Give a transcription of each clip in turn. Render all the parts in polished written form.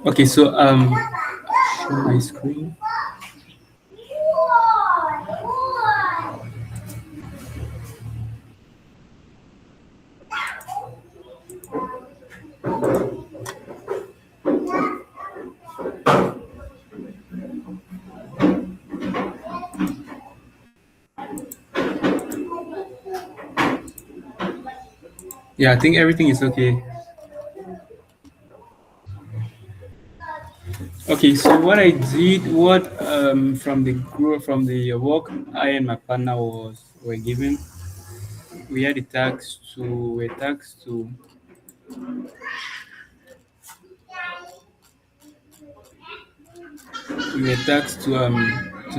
Okay, so show my screen. Yeah, I think everything is okay. Okay, so what I did, what from the group, from the work I and my partner were given, we were tasked to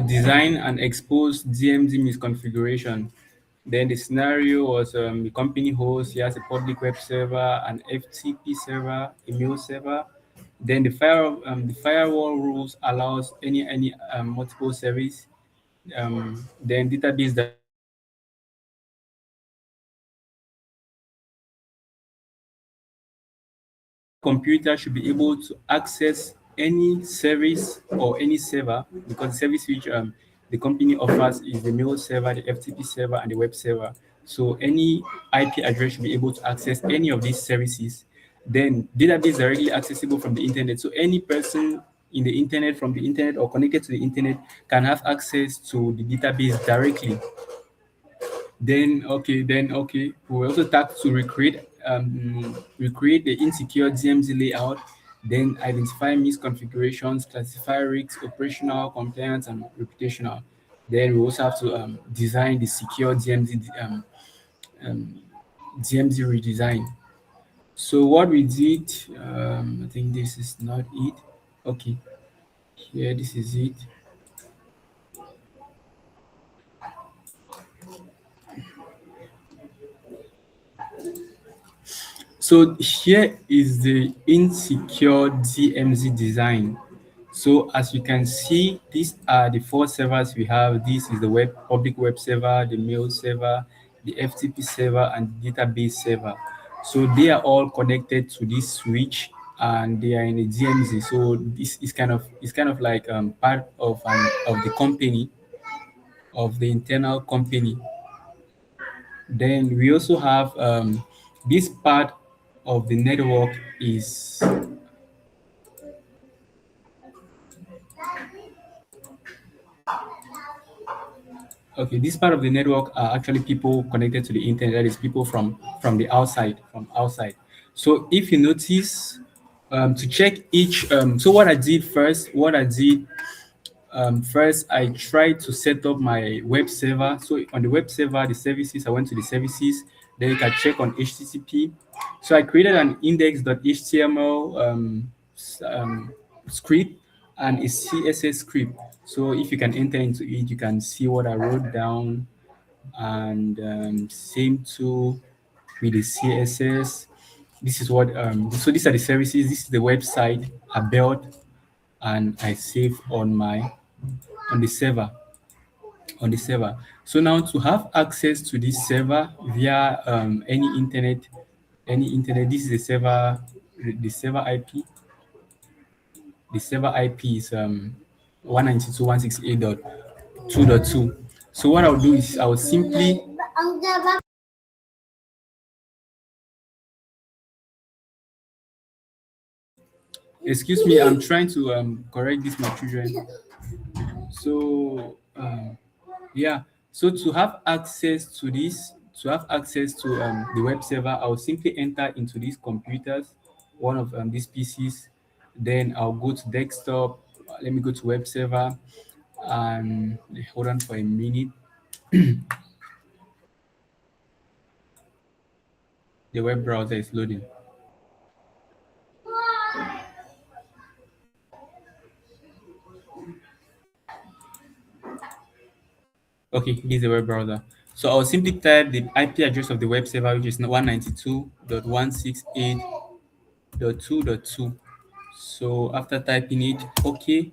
design and expose DMZ misconfiguration. Then the scenario was the company host, he has a public web server, an FTP server, a mail server. Then the firewall rules allows any multiple service. Then database directly accessible from the internet. Any computer should be able to access any service or any server, because the service which the company offers is the mail server, the FTP server, and the web server. So any IP address should be able to access any of these services. Then database directly accessible from the internet. So any person in the internet, from the internet, or connected to the internet can have access to the database directly. Then we also start to recreate the insecure DMZ layout, then identify misconfigurations, classify risks, operational, compliance, and reputational. Then we also have to design the secure DMZ redesign. So what we did, I think this is not it. Okay, here this is it. So here is the insecure DMZ design. So as you can see, these are the four servers we have. This is the public web server, the mail server, the FTP server, and the database server. So they are all connected to this switch, and they are in a DMZ. So this is kind of like part of the company, of the internal company. Then we also have this part of the network is okay. This part of the network are actually people connected to the internet. That is people from the outside, from outside. So if you notice, to check each, so what I did first, I tried to set up my web server. So on the web server, the services, I went to the services. Then you can check on HTTP. So I created an index.html script and a CSS script. So if you can enter into it, you can see what I wrote down. And same too with the CSS. This is what so these are the services. This is the website I built and I save on the server on the server. So now to have access to this server via any internet, this is the server IP. The server IP is 192.168.2.2. So what I'll do is I'll simply excuse me, I'm trying to correct this, my children. So yeah, so to have access to this, to have access to the web server, I'll simply enter into these computers, one of these PCs. Then I'll go to desktop. Let me go to web server and hold on for a minute. The web browser is loading. Okay, this is the web browser. So I'll simply type the IP address of the web server, which is 192.168.2.2. So after typing it, okay,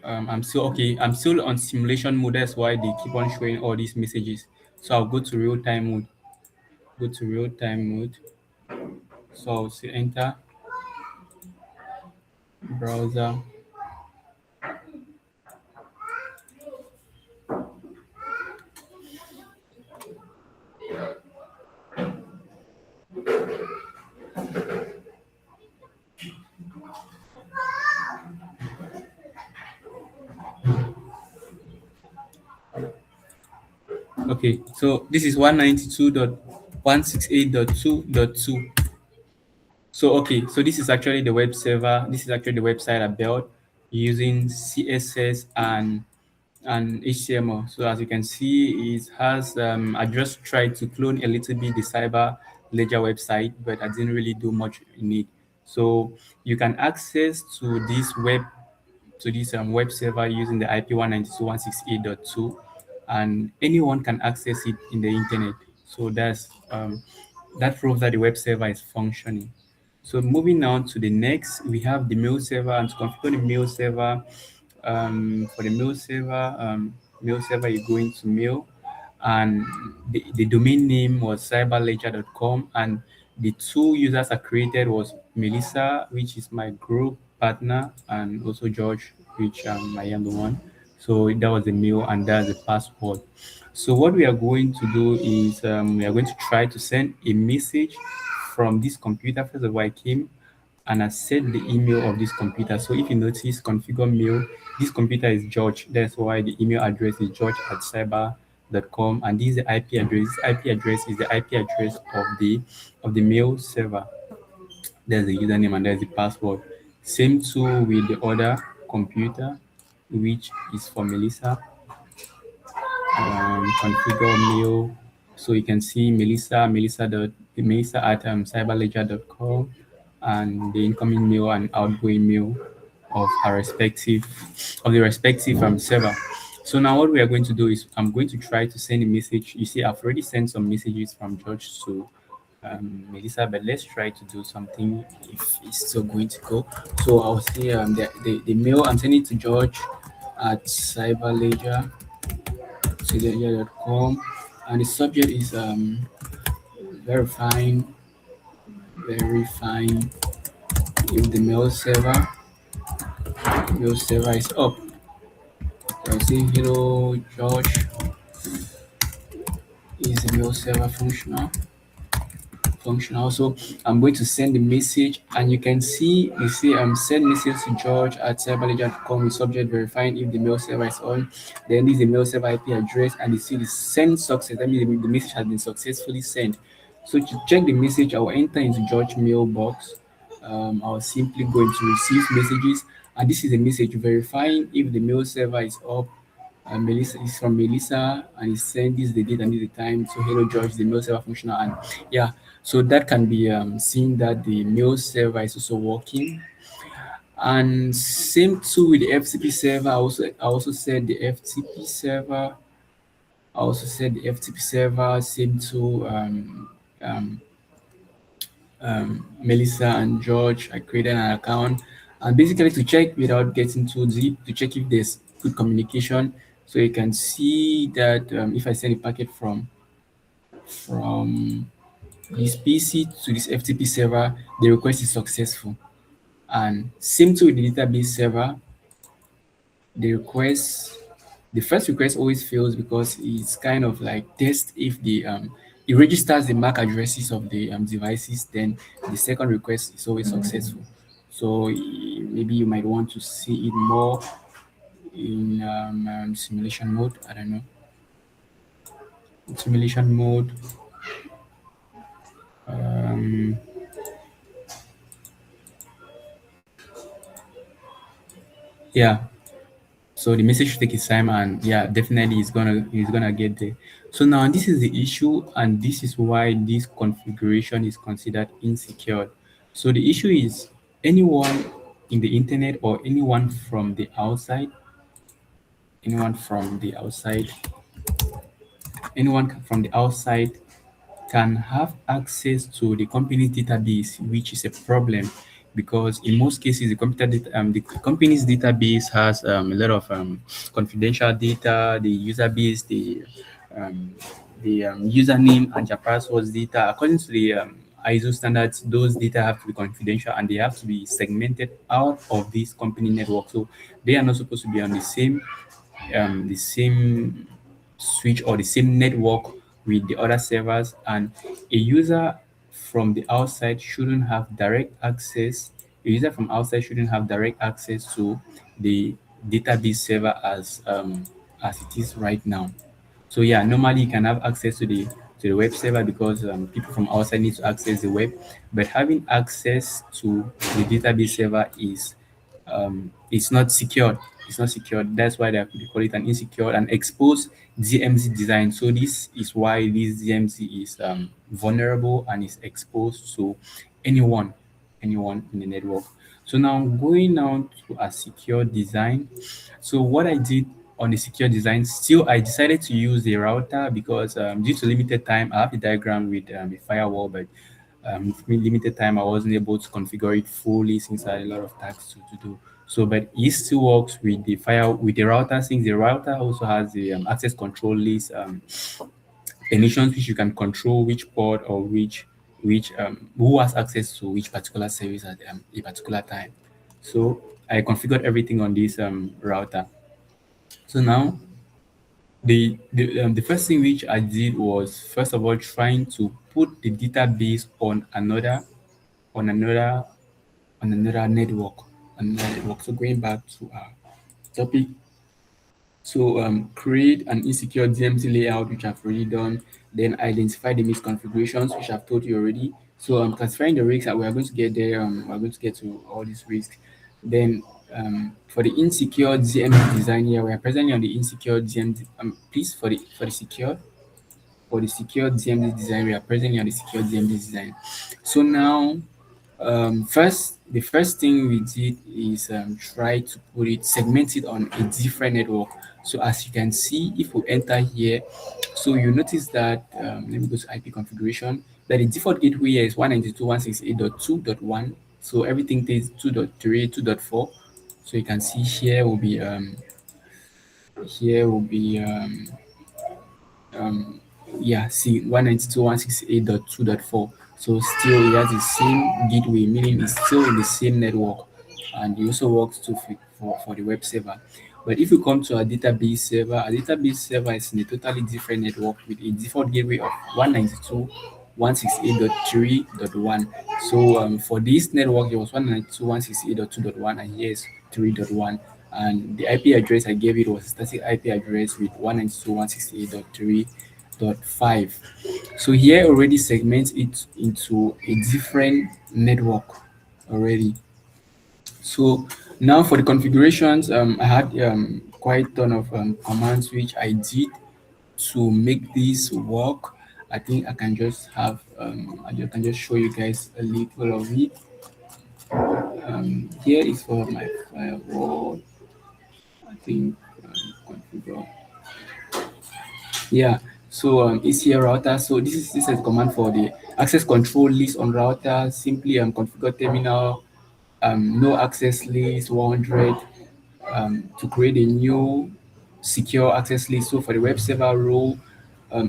I'm still okay. I'm still on simulation mode. That's why they keep on showing all these messages. So I'll go to real time mode. Go to real time mode. So I'll say enter. browser. Okay, so this is 192.168.2.2. So okay, so this is actually the web server. This is actually the website I built using CSS and HTML. So as you can see, it has I just tried to clone a little bit the Cyber Ledger website, but I didn't really do much in it. So you can access to this web server using the IP 192.168.2, and anyone can access it in the internet. So that proves that the web server is functioning. So moving on to the next, we have the mail server. And to configure the mail server, for the mail server, you go into mail, and the domain name was cyberledger.com, and the two users I created was Melissa, which is my group partner, and also George, which I am the one. So that was the mail, and that's the password. So what we are going to do is we are going to try to send a message from this computer. First of all, I came and I set the email of this computer. So if you notice configure mail, this computer is George. That's why the email address is george@cyber.com, and this is the IP address. This IP address is the IP address of the mail server. There's the username and there's the password. Same too with the other computer, which is for Melissa. Configure mail. So you can see Melissa at cyberledger.com, and the incoming mail and outgoing mail of her respective of the respective server. So now what we are going to do is I'm going to try to send a message. You see, I've already sent some messages from George to Melissa, but let's try to do something if it's still going to go. So I'll say the mail I'm sending to George at cyberledger.com, and the subject is verifying verifying if the mail server is up. So I'll say hello George, is the mail server functional. So I'm going to send the message, and you can see you see send message to George at cyberledger.com with subject verifying if the mail server is on. Then this is the mail server IP address, and you see the send success. That means the message has been successfully sent. So to check the message, I will enter into George mailbox. I'll simply go into receive messages, and this is a message verifying if the mail server is up. Melissa is from Melissa, and he sent this the date and this the time. So hello George, the mail server functional, and yeah, so that can be seen that the mail server is also working. And same too with the FTP server. I also said the FTP server. I also said the FTP server. Same to um, Melissa and George. I created an account, and basically to check without getting too deep, to check if there's good communication. So you can see that if I send a packet from this PC to this FTP server, the request is successful. And same to the database server, the request, the first request always fails because it's kind of like test if it registers the MAC addresses of the devices. Then the second request is always successful. So maybe you might want to see it more in simulation mode. I don't know, simulation mode. Um, yeah, so the message should take its time, and yeah, definitely it's gonna get there. So now this is the issue, and this is why this configuration is considered insecure. So the issue is anyone in the internet or anyone from the outside, anyone from the outside can have access to the company's database, which is a problem because in most cases the company's database has a lot of confidential data, the user base, um, the username and your passwords data. According to the ISO standards, those data have to be confidential and they have to be segmented out of this company network. So they are not supposed to be on the same switch or the same network with the other servers, and a user from the outside shouldn't have direct access a user from outside shouldn't have direct access to the database server as it is right now. So yeah, normally you can have access to the web server because people from outside need to access the web, but having access to the database server is it's not secured. It's not secured. That's why they call it an insecure and exposed DMZ design. So this is why this DMZ is vulnerable and is exposed to anyone, anyone in the network. So now going on to a secure design. So what I did on the secure design, still I decided to use the router because due to limited time, I have a diagram with a firewall, but with limited time, I wasn't able to configure it fully since I had a lot of tasks to do. So, but it still works with the router, since the router also has the access control list permissions, which you can control which port or which who has access to which particular service at a particular time. So I configured everything on this router. So now the first thing which I did was first of all trying to put the database on another another network. So going back to our topic, so create an insecure DMZ layout, which I've already done. Then identify the misconfigurations, which I've told you already. So classifying the risks, that we are going to get there. We're going to get to all these risks. Then for the insecure DMZ design here, we are presently on the insecure DMZ. Please for the secure DMZ design, we are presently on the secure DMZ design. So now the first thing we did is try to put it, segment it on a different network. So as you can see, if we enter here, so you notice that, let me go to IP configuration, that the default gateway here is 192.168.2.1. So everything takes 2.3, 2.4. So you can see here will be um yeah, see 192.168.2.4. So still it has the same gateway, meaning it's still in the same network, and it also works for the web server. But if you come to our database server is in a totally different network with a default gateway of 192.168.3.1. So for this network, it was 192.168.2.1, and here is 3.1. And the IP address I gave it was a static IP address with 192.168.3.5. So here already segments it into a different network already. So now for the configurations, I had quite a ton of commands which I did to make this work. I think I can just have can just show you guys a little of it. Here is for my firewall. I think configure. Yeah. So it's here router. So this is a command for the access control list on router. Simply configure terminal no access list 100 to create a new secure access list. So for the web server role,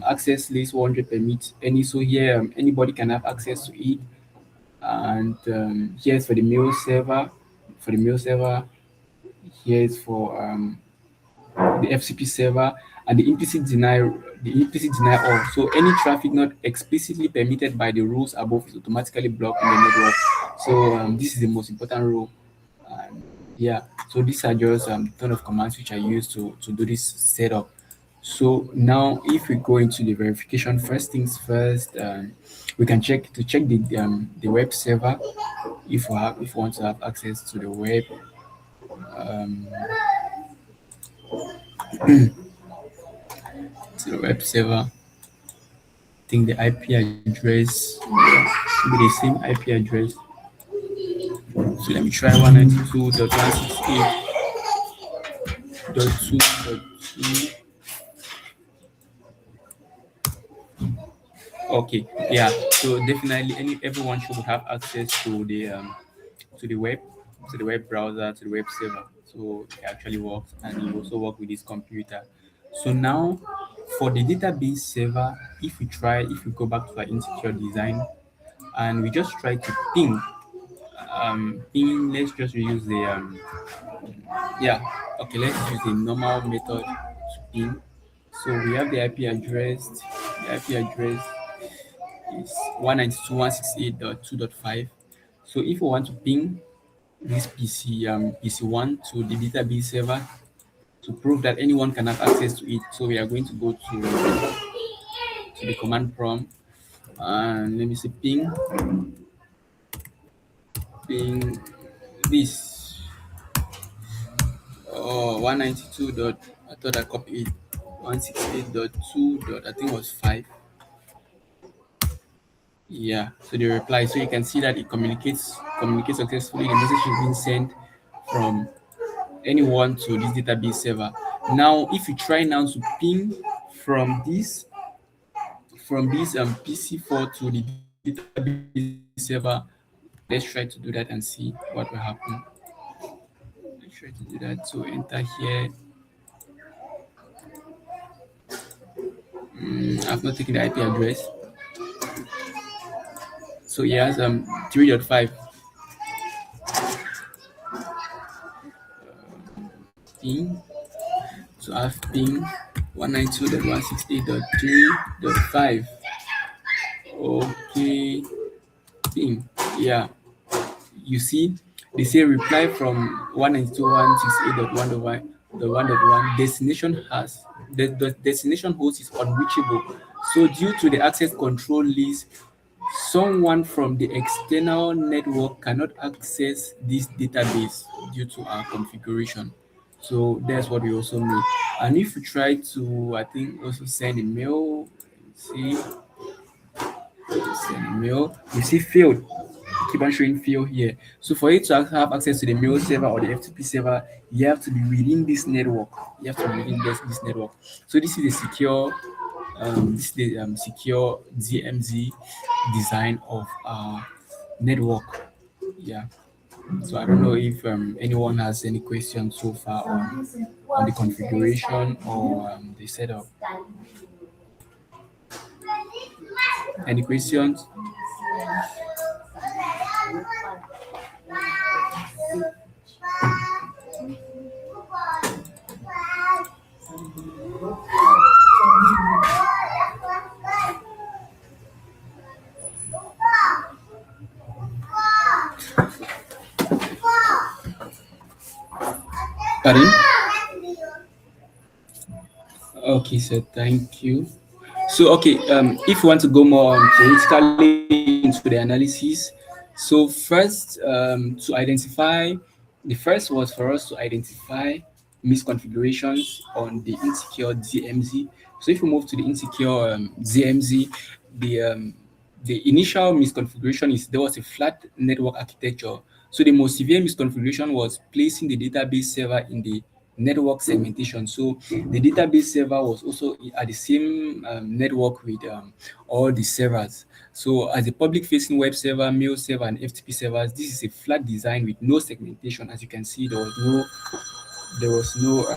access list 100 permit any. So here anybody can have access to it. And here's for the mail server. For the mail server, here's for the FCP server, and the implicit deny all. So any traffic not explicitly permitted by the rules above is automatically blocked in the network. So this is the most important rule. Yeah, so these are just ton of commands which I use to do this setup. So now if we go into the verification, first things first, we can check the web server if we want to have access to the web. um, to the web server. I think the IP address should be the same IP address. So let me try 192.168.2.2. Okay, yeah. So definitely, everyone should have access to the web, to the web browser, to the web server. So it actually works, and it also work with this computer. So now, for the database server, if we go back to our insecure design, and we just try to ping. Ping. Let's just use the yeah. Okay, let's use the normal method to ping. So we have the IP address. The IP address is 192.168.2.5. So if we want to ping this PC1 to the database server to prove that anyone can have access to it, so we are going to go to the command prompt and let me say ping this 192 dot, I thought I copied it, 168.2 dot, I think it was 5. Yeah, so the reply, so you can see that it communicates successfully. The message is being sent from anyone to this database server. Now if you try now to ping from this PC4 to the database server, let's try to do that and see what will happen. Let's try to do that. So enter here. I've not taken the IP address. So he has 3.5 ping. So I've ping 192.168.3.5. Okay, ping. Yeah, you see, they say reply from 192.168.1.1. The destination host is unreachable. So due to the access control list, someone from the external network cannot access this database due to our configuration. So that's what we also need. And if you try to, I think, also send a mail, see, send a mail, you see failed. Keep on showing fail here. So for you to have access to the mail server or the FTP server, you have to be within this network. You have to be within this network. So this is the secure DMZ design of our network. Yeah. So I don't know if anyone has any questions so far on the configuration or the setup. Any questions? Pardon? Okay, so thank you. So okay, if you want to go more theoretically into the analysis, so first to identify, the first was for us to identify misconfigurations on the insecure DMZ. So if we move to the insecure DMZ, the initial misconfiguration is there was a flat network architecture. So the most severe misconfiguration was placing the database server in the network segmentation. So the database server was also at the same network with all the servers. So as a public-facing web server, mail server, and FTP servers, this is a flat design with no segmentation. As you can see, there was no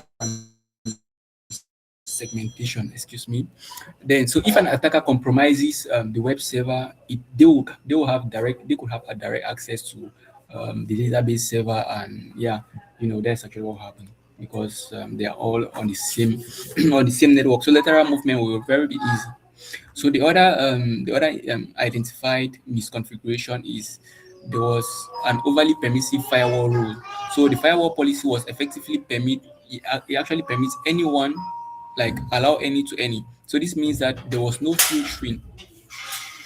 segmentation. Excuse me. Then, so if an attacker compromises the web server, they could have a direct access to the database server, and yeah, that's actually what happened because they are all on the same on the same network. So lateral movement will very be easy. So the other identified misconfiguration is there was an overly permissive firewall rule. So the firewall policy was effectively it actually permits anyone, like allow any to any. So this means that there was no filtering.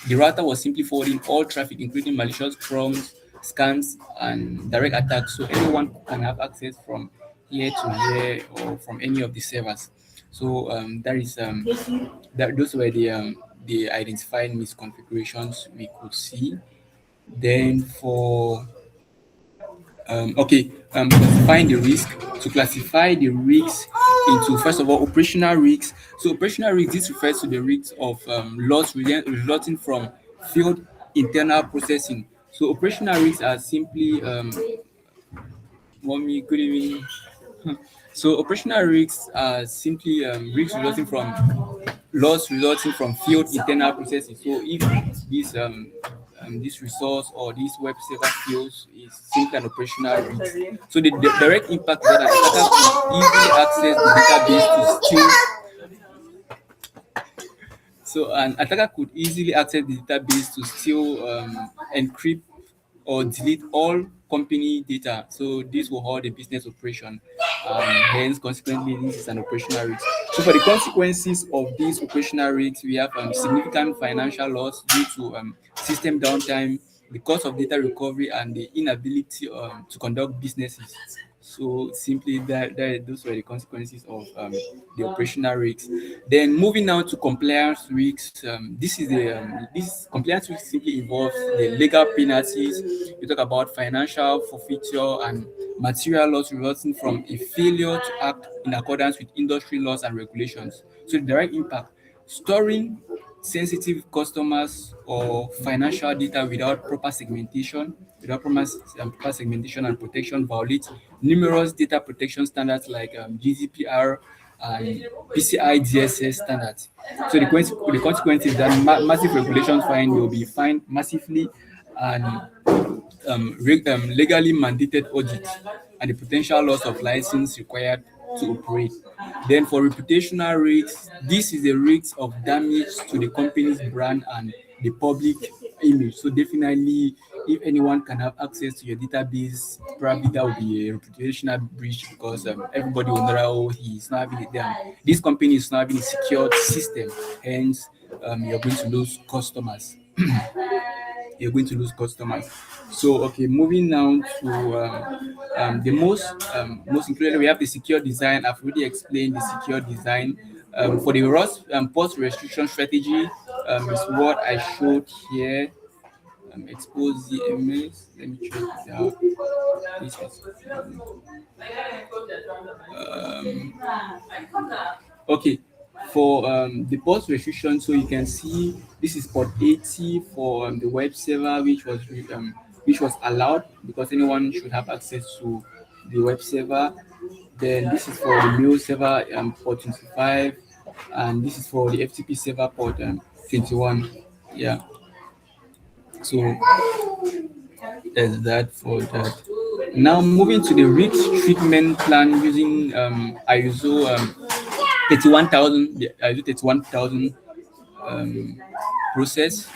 The router was simply forwarding all traffic, including malicious crumbs, scams, and direct attacks. So anyone can have access from here to here or from any of the servers. So those were the identified misconfigurations we could see. Then for classifying the risk. To classify the risks into, first of all, operational risks. So operational risks, this refers to the risks of loss resulting from failed internal processing. So operational risks are simply mommy, good evening. So operational risks are simply risks resulting from loss resulting from failed internal processing. So if this this resource or this web server fails is simply an operational risk. So the direct impact is that an attacker could easily access the database to steal, encrypt, or delete all company data. So this will hold a business operation. Hence, consequently, this is an operational risk. So for the consequences of these operational risks, we have significant financial loss due to system downtime, the cost of data recovery, and the inability to conduct businesses. So simply that those were the consequences of the operational risks. Then moving now to compliance risks. This compliance risk simply involves the legal penalties. We talk about financial forfeiture and material loss resulting from a failure to act in accordance with industry laws and regulations. So the direct impact: storing sensitive customers or financial data without proper segmentation and protection violates numerous data protection standards like GDPR and PCI DSS standards. So the consequence is that massive regulations fine will be fined massively, and legally mandated audit, and the potential loss of license required to operate. Then for reputational risks, this is a risk of damage to the company's brand and the public image. So definitely, if anyone can have access to your database, probably that will be a reputational breach, because everybody will know that, oh, he's not having it there. This company is not having a secured system. Hence, you're going to lose customers. You're going to lose customers. So okay, moving now to the most included, we have the secure design. I've already explained the secure design. For the post restriction strategy, is what I showed here. Expose DMS. Let me check it out. This is, okay, for the port restriction, so you can see this is port 80 for the web server, which was allowed because anyone should have access to the web server. Then this is for the mail server, port 25, and this is for the FTP server, port 21. Yeah, so there's that for that. Now moving to the risk treatment plan using ISO 31,000, the ISO 31,000 process.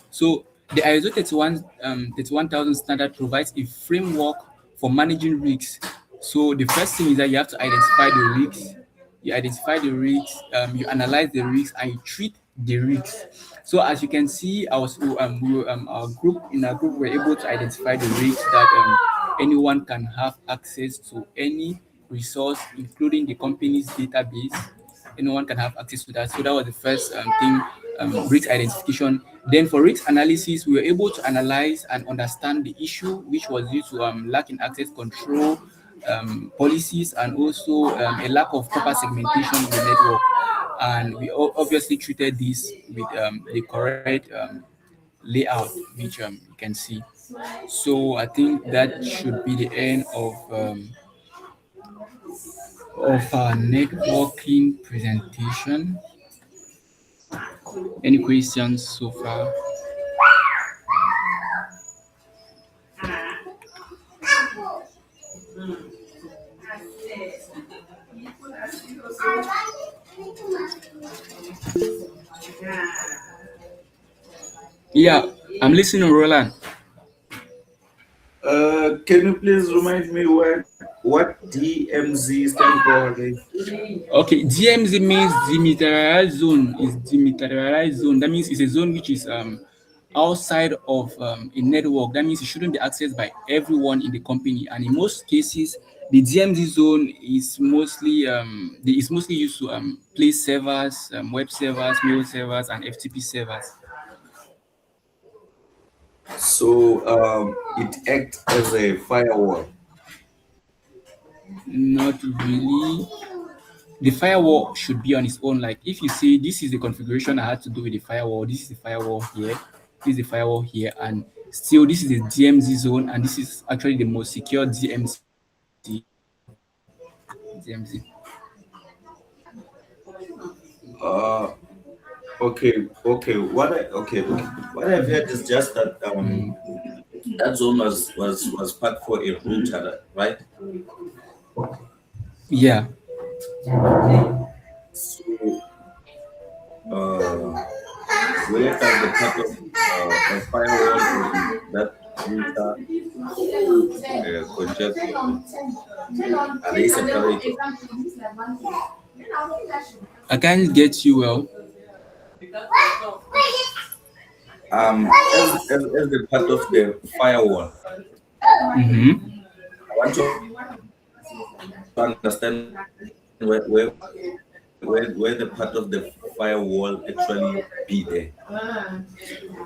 So the ISO 31,000 standard provides a framework for managing risks. So the first thing is that you have to identify the risks. You identify the risks, you analyze the risks, and you treat the risks. So as you can see, our group were able to identify the risks that anyone can have access to any resource, including the company's database. Anyone can have access to that. So that was the first thing, risk identification. Then for risk analysis, we were able to analyze and understand the issue, which was due to lack in access control policies, and also a lack of proper segmentation in the network. And we obviously treated this with the correct layout, which you can see. So I think that should be the end of our networking presentation. Any questions so far? Yeah, I'm listening, Roland. Can you please remind me what DMZ stand for again? Okay, DMZ means demilitarized zone. Is demilitarized zone. That means it's a zone which is outside of a network. That means it shouldn't be accessed by everyone in the company. And in most cases, the DMZ zone is mostly used to place servers, web servers, mail servers, and FTP servers. So it acts as a firewall. Not really. The firewall should be on its own. Like if you say this is the configuration I had to do with the firewall, this is the firewall here, this is the firewall here, and still this is the DMZ zone, and this is actually the most secure DMZ. Uh, What I've heard is just that that zone was part for a router, right? Yeah. So uh, where does the part of a firewall and that router conjure to? Are they separated? I can't get you well. As the part of the firewall, Mm-hmm. I want to understand where the part of the firewall actually be there.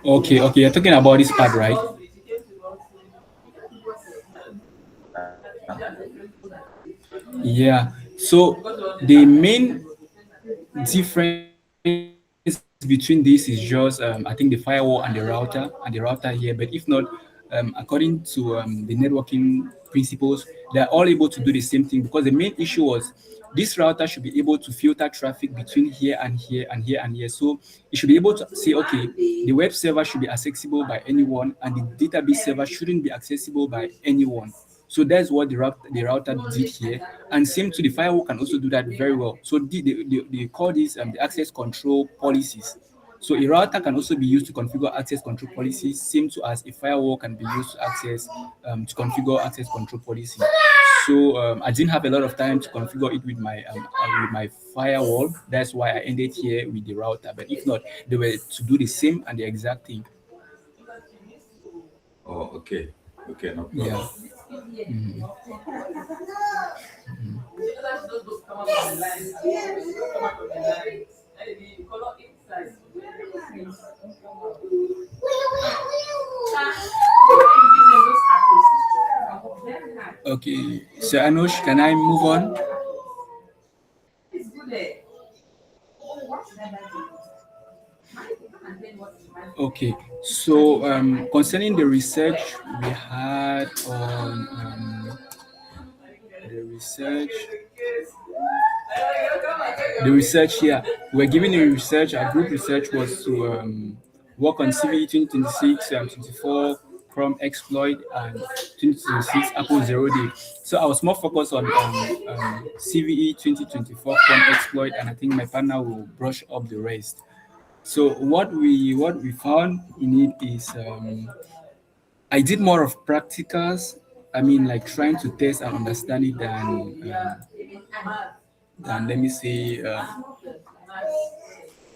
Okay, okay. You're talking about this part, right? Yeah. So the main difference between this is just I think the firewall and the router here. But if not, according to the networking principles, they're all able to do the same thing because the main issue was this router should be able to filter traffic between here and here and here and here. So it should be able to say, okay, the web server should be accessible by anyone and the database server shouldn't be accessible by anyone. So that's what the router did here. And same to the firewall can also do that very well. So they call this the access control policies. So a router can also be used to configure access control policies, same to as a firewall can be used to access to configure access control policy. So I didn't have a lot of time to configure it with my firewall. That's why I ended here with the router. But if not, they were to do the same and the exact thing. Oh, okay. Okay, no Yeah. problem. Okay. So Anush, can I move on? Okay, so concerning the research we had on the research, the research here, we're giving a research. Our group research was to work on CVE 2026, 24 Chrome exploit, and 2026 Apple Zero Day. So I was more focused on CVE 2024 Chrome exploit, and I think my partner will brush up the rest. So what we found in it is I did more of practicals. I mean, like trying to test and understand it than let me say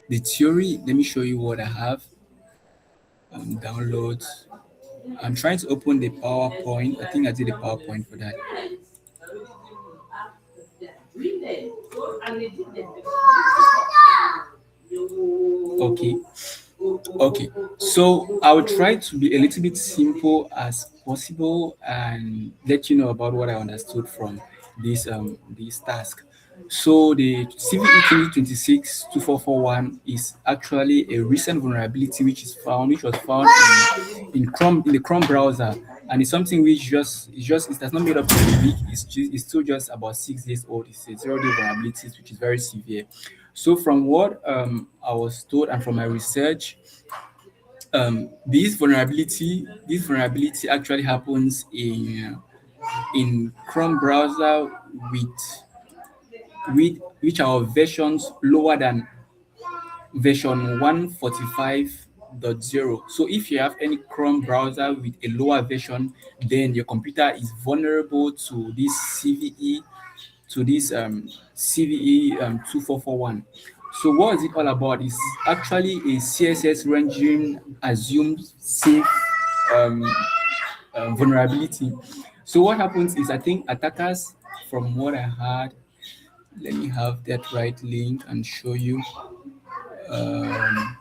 the theory. Let me show you what I have. Downloads. I'm trying to open the PowerPoint. I think I did a PowerPoint for that. Okay. Okay, so I will try to be a little bit simple as possible and let you know about what I understood from this task. So the CVE 2026-2441 is actually a recent vulnerability which was found in Chrome in the Chrome browser, and it's something which just it has not made up to the week. It's still just about 6 days old. It's a 0 day vulnerability, which is very severe. So from what I was told and from my research, this vulnerability actually happens in Chrome browser with which are versions lower than version 145.0. So if you have any Chrome browser with a lower version, then your computer is vulnerable to this CVE 2441. So what is it all about? It's actually a CSS regime assumed safe um, vulnerability. So what happens is I think attackers, from what I heard, let me have that right link and show you. Um,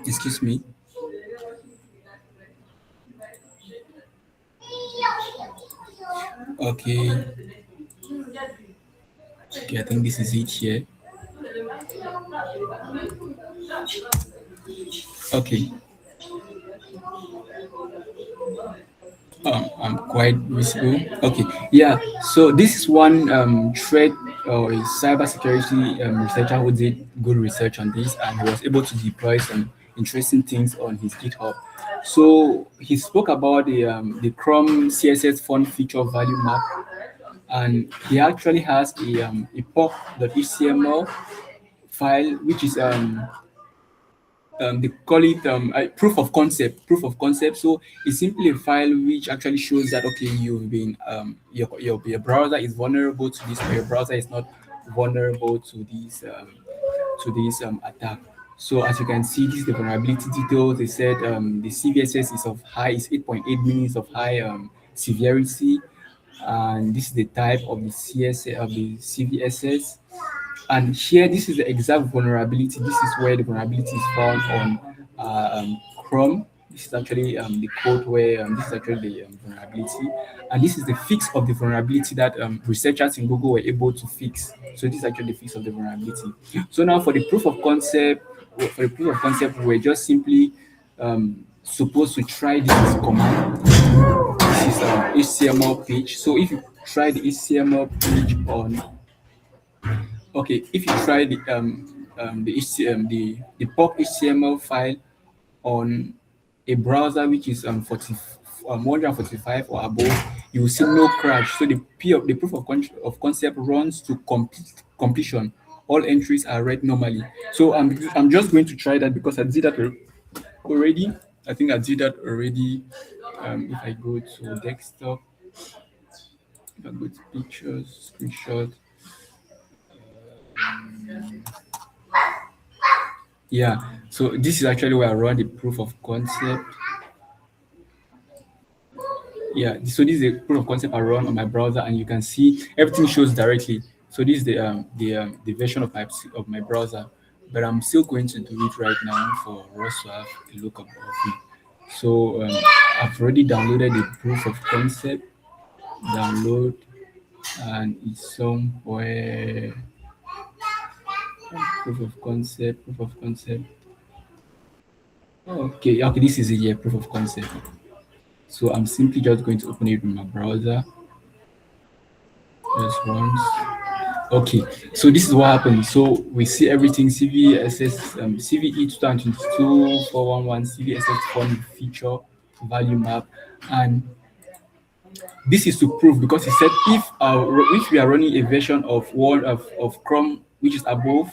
excuse me. Okay, okay, I think this is it here. Okay, I'm quite visible. Okay, yeah. So this is one thread a cybersecurity researcher who did good research on this, and he was able to deploy some interesting things on his GitHub. So he spoke about the Chrome CSS font feature value map, and he actually has a pop.html file, which is they call it proof of concept. Proof of concept. So it's simply a file which actually shows that okay, you've been your browser is vulnerable to this, or your browser is not vulnerable to this attack. So as you can see, this is the vulnerability details. They said the CVSS is 8.8 minutes of high severity, and this is the type of the CSS of the CVSS. And here, this is the exact vulnerability. This is where the vulnerability is found on Chrome. This is actually the code where this is actually the vulnerability, and this is the fix of the vulnerability that researchers in Google were able to fix. So this is actually the fix of the vulnerability. So now for the proof of concept, we're just simply supposed to try this command. This is HTML page. So if you try the HTML page on Okay, if you try the pop HTML file on a browser which is 145 or above, you will see no crash. So the proof of concept runs to completion. All entries are read normally. So I'm just going to try that because I did that already. I think I did that already. If I go to desktop, if I go to pictures, screenshot, yeah, so this is actually where I run the proof of concept. Yeah, so this is the proof of concept I run on my browser, and you can see everything shows directly. So this is the version of my browser, but I'm still going to do it right now for us to have a look of it. So I've already downloaded the proof of concept. Download, and it's somewhere. Proof of concept. Proof of concept. Okay, okay, this is it. Yeah, proof of concept. So I'm simply just going to open it in my browser. Just once. Okay, so this is what happened. So we see everything CVSS, CVE 2022 411 CVSS font feature value map, and this is to prove because he said if we are running a version of Chrome which is above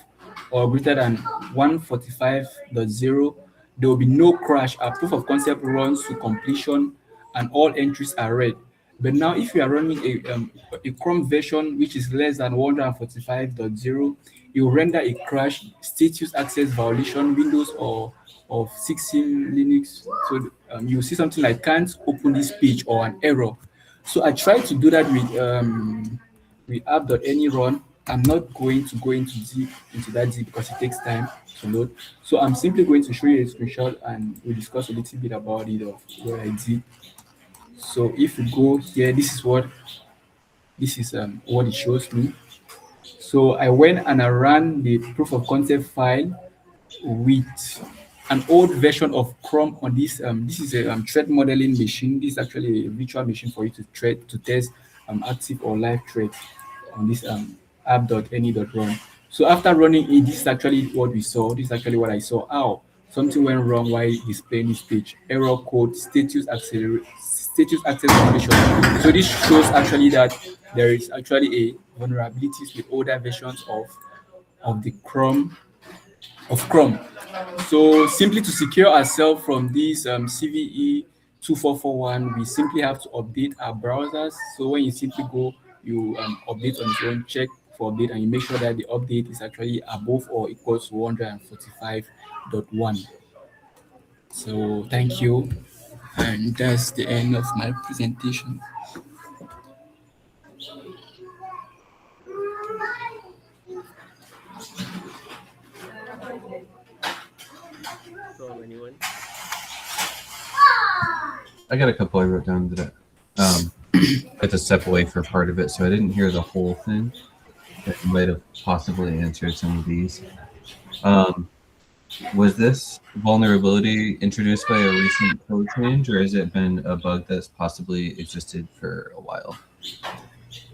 or greater than 145.0, there will be no crash. Our proof of concept runs to completion and all entries are read. But now if you are running a Chrome version which is less than 145.0, it will render a crash, status access violation, Windows or 16 Linux. So you see something like can't open this page or an error. So I tried to do that with app.any run. I'm not going to go into that deep because it takes time to load. So I'm simply going to show you a screenshot and we'll discuss a little bit about it of what I did. So if you go here, this is what it shows me. So I went and I ran the proof of concept file with an old version of Chrome on this. This is a threat modeling machine. This is actually a virtual machine for you to test active or live threats on this app.any.run. So after running it, this is actually what we saw. This is actually what I saw. Ow, something went wrong while displaying this page. Error code status access violation. So this shows actually that there is actually a vulnerabilities with older versions of the Chrome. So simply to secure ourselves from this CVE 2441, we simply have to update our browsers. So when you simply go, you update on your own, check for update, and you make sure that the update is actually above or equals to 145.1. So thank you, and that's the end of my presentation. From anyone? I got a couple I wrote down that had to step away for part of it, so I didn't hear the whole thing. That might have possibly answered some of these. Was this vulnerability introduced by a recent code change, or has it been a bug that's possibly existed for a while?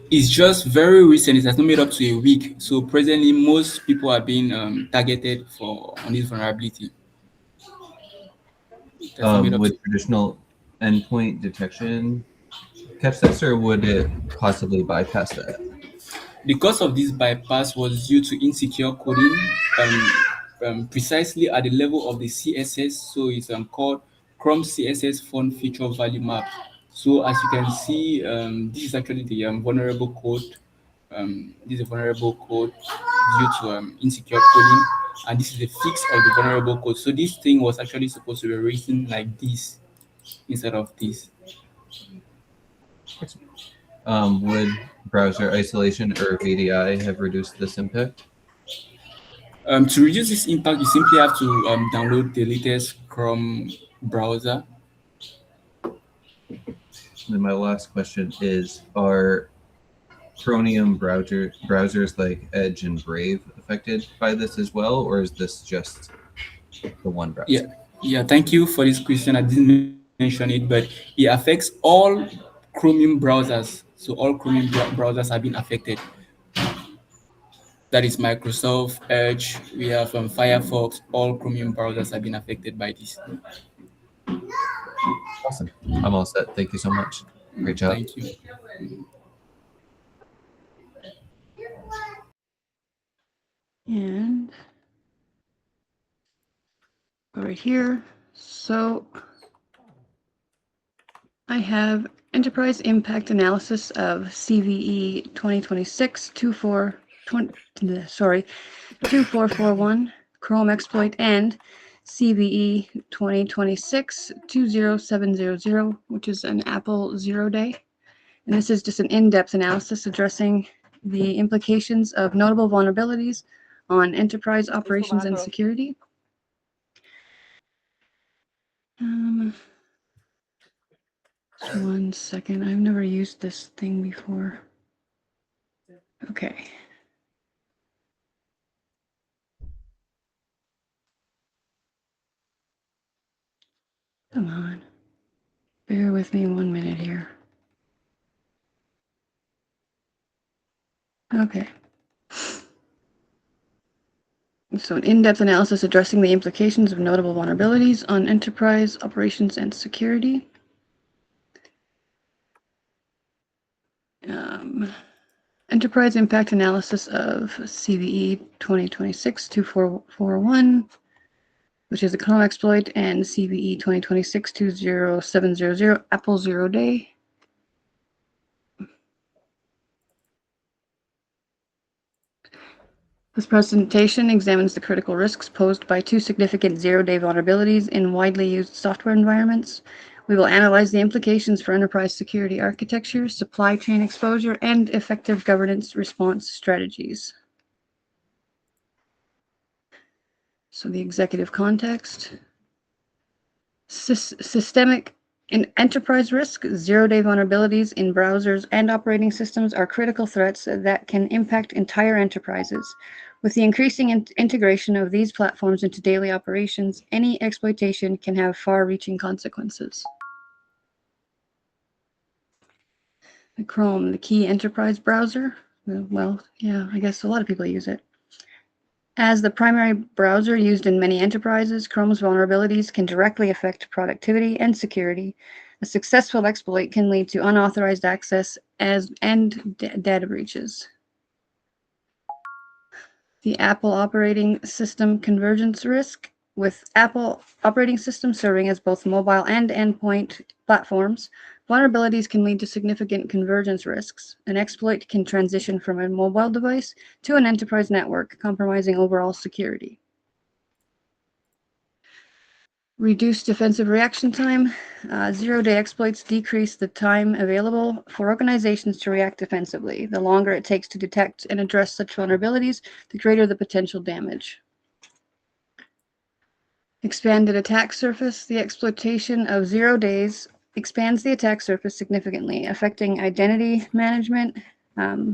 It's just very recent. It has not made up to a week. So presently, most people are being targeted for on this vulnerability. It has not made up Would to. traditional endpoint detection catch this, or would it possibly bypass that? The cause of this bypass was due to insecure coding, precisely at the level of the CSS. So it's called Chrome CSS font feature value map. So as you can see, this is actually the vulnerable code. This is a vulnerable code due to insecure coding, and this is the fix of the vulnerable code. So this thing was actually supposed to be written like this instead of this. Would browser isolation or VDI have reduced this impact? To reduce this impact, you simply have to download the latest Chrome browser. And then my last question is, are Chromium browsers like Edge and Brave affected by this as well, or is this just the one Yeah, browser? yeah. Thank you for this question. I didn't mention it, but it affects all Chromium browsers. So all Chromium browsers have been affected. That is Microsoft Edge. We have Firefox. All Chromium browsers have been affected by this. Awesome. I'm all set. Thank you so much. Great job. Thank you. And go right here. So I have Enterprise Impact Analysis of CVE 2441, Chrome Exploit, and CVE 2026-20700, which is an Apple Zero Day. And this is just an in-depth analysis addressing the implications of notable vulnerabilities on enterprise operations and security. Just 1 second. I've never used this thing before. Okay. Come on. Bear with me 1 minute here. Okay. So an in-depth analysis addressing the implications of notable vulnerabilities on enterprise operations and security. Enterprise impact analysis of CVE 2026-2441, which is a Chrome exploit, and CVE 2026-20700, Apple Zero Day. This presentation examines the critical risks posed by two significant zero-day vulnerabilities in widely used software environments. We will analyze the implications for enterprise security architecture, supply chain exposure, and effective governance response strategies. So the executive context. Systemic and enterprise risk, zero-day vulnerabilities in browsers and operating systems are critical threats that can impact entire enterprises. With the increasing integration of these platforms into daily operations, any exploitation can have far-reaching consequences. The Chrome, the key enterprise browser. Well, yeah, I guess a lot of people use it. As the primary browser used in many enterprises, Chrome's vulnerabilities can directly affect productivity and security. A successful exploit can lead to unauthorized access and data breaches. The Apple operating system convergence risk. With Apple operating systems serving as both mobile and endpoint platforms, vulnerabilities can lead to significant convergence risks. An exploit can transition from a mobile device to an enterprise network, compromising overall security. Reduced defensive reaction time. Zero-day exploits decrease the time available for organizations to react defensively. The longer it takes to detect and address such vulnerabilities, the greater the potential damage. Expanded attack surface. The exploitation of 0 days expands the attack surface significantly, affecting identity management,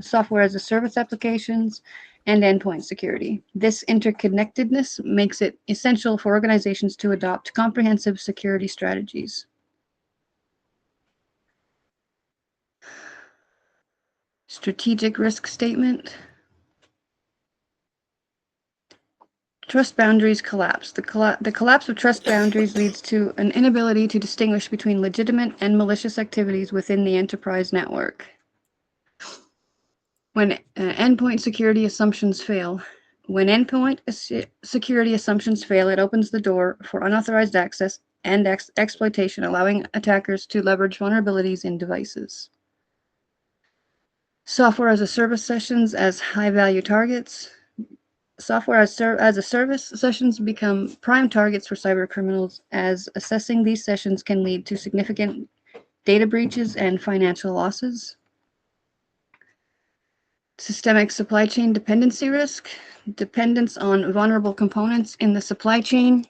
software as a service applications, and endpoint security. This interconnectedness makes it essential for organizations to adopt comprehensive security strategies. Strategic risk statement. Trust boundaries collapse. The collapse of trust boundaries leads to an inability to distinguish between legitimate and malicious activities within the enterprise network. When endpoint security assumptions fail. When endpoint security assumptions fail, it opens the door for unauthorized access and exploitation, allowing attackers to leverage vulnerabilities in devices. Software as a service sessions as high-value targets. Software as a service sessions become prime targets for cyber criminals, as assessing these sessions can lead to significant data breaches and financial losses. Systemic supply chain dependency risk. Dependence on vulnerable components in the supply chain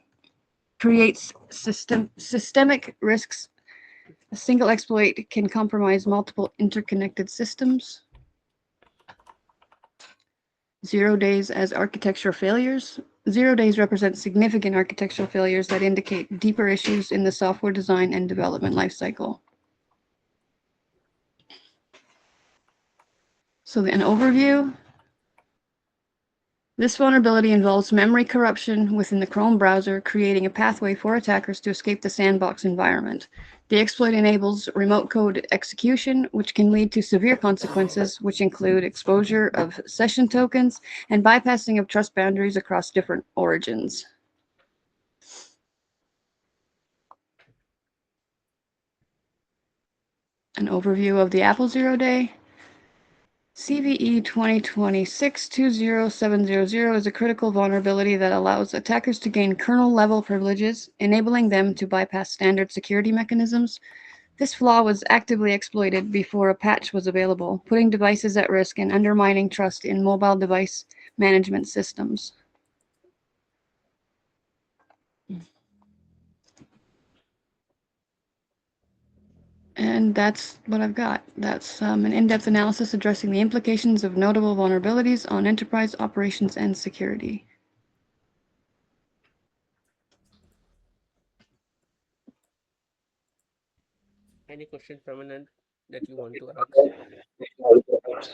creates systemic risks. A single exploit can compromise multiple interconnected systems. 0 days as architectural failures. 0 days represent significant architectural failures that indicate deeper issues in the software design and development lifecycle. So an overview. This vulnerability involves memory corruption within the Chrome browser, creating a pathway for attackers to escape the sandbox environment. The exploit enables remote code execution, which can lead to severe consequences, which include exposure of session tokens and bypassing of trust boundaries across different origins. An overview of the Apple 0 Day. CVE 2026-20700 is a critical vulnerability that allows attackers to gain kernel-level privileges, enabling them to bypass standard security mechanisms. This flaw was actively exploited before a patch was available, putting devices at risk and undermining trust in mobile device management systems. And that's what I've got. That's an in-depth analysis addressing the implications of notable vulnerabilities on enterprise operations and security. Any question, Pramanand, that you want to ask?